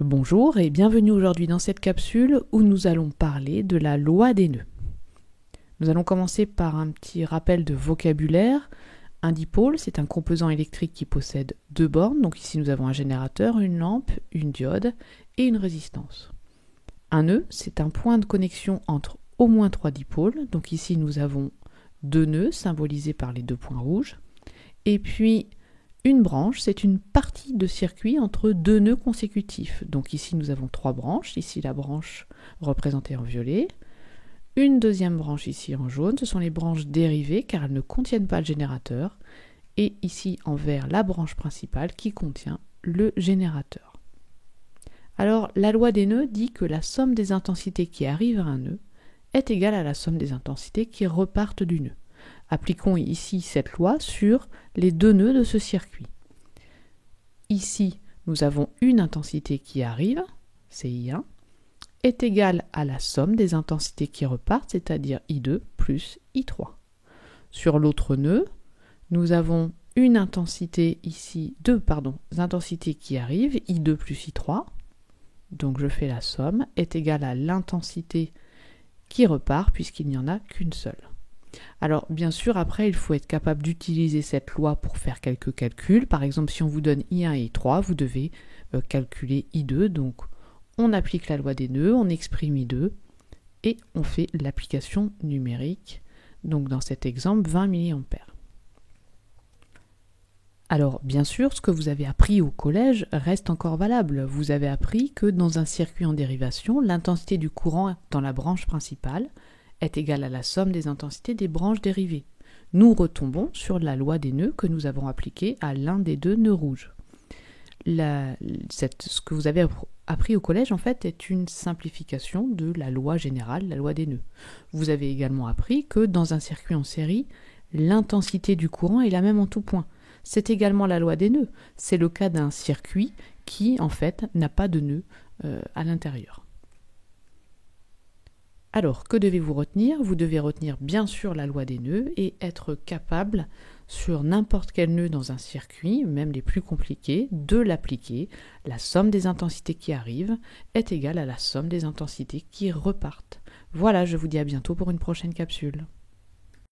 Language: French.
Bonjour et bienvenue aujourd'hui dans cette capsule où nous allons parler de la loi des nœuds. Nous allons commencer par un petit rappel de vocabulaire. Un dipôle, c'est un composant électrique qui possède deux bornes. Donc ici nous avons un générateur, une lampe, une diode et une résistance. Un nœud, c'est un point de connexion entre au moins trois dipôles. Donc ici nous avons deux nœuds symbolisés par les deux points rouges. Et puis une branche, c'est une partie de circuit entre deux nœuds consécutifs. Donc ici nous avons trois branches, ici la branche représentée en violet, une deuxième branche ici en jaune, ce sont les branches dérivées car elles ne contiennent pas le générateur, et ici en vert la branche principale qui contient le générateur. Alors la loi des nœuds dit que la somme des intensités qui arrivent à un nœud est égale à la somme des intensités qui repartent du nœud. Appliquons ici cette loi sur les deux nœuds de ce circuit. Ici, nous avons une intensité qui arrive, c'est I1, est égale à la somme des intensités qui repartent, c'est-à-dire I2 plus I3. Sur l'autre nœud, nous avons une intensité ici, deux intensités qui arrivent, I2 plus I3, donc je fais la somme, est égale à l'intensité qui repart puisqu'il n'y en a qu'une seule. Alors bien sûr après il faut être capable d'utiliser cette loi pour faire quelques calculs. Par exemple si on vous donne I1 et I3, vous devez calculer I2. Donc on applique la loi des nœuds, on exprime I2 et on fait l'application numérique. Donc dans cet exemple 20 mA. Alors bien sûr ce que vous avez appris au collège reste encore valable. Vous avez appris que dans un circuit en dérivation, l'intensité du courant dans la branche principale est égale à la somme des intensités des branches dérivées. Nous retombons sur la loi des nœuds que nous avons appliquée à l'un des deux nœuds rouges. Ce que vous avez appris au collège en fait est une simplification de la loi générale, la loi des nœuds. Vous avez également appris que dans un circuit en série, l'intensité du courant est la même en tout point. C'est également la loi des nœuds. C'est le cas d'un circuit qui en fait n'a pas de nœud à l'intérieur. Alors, que devez-vous retenir? Vous devez retenir bien sûr la loi des nœuds et être capable, sur n'importe quel nœud dans un circuit, même les plus compliqués, de l'appliquer. La somme des intensités qui arrivent est égale à la somme des intensités qui repartent. Voilà, je vous dis à bientôt pour une prochaine capsule.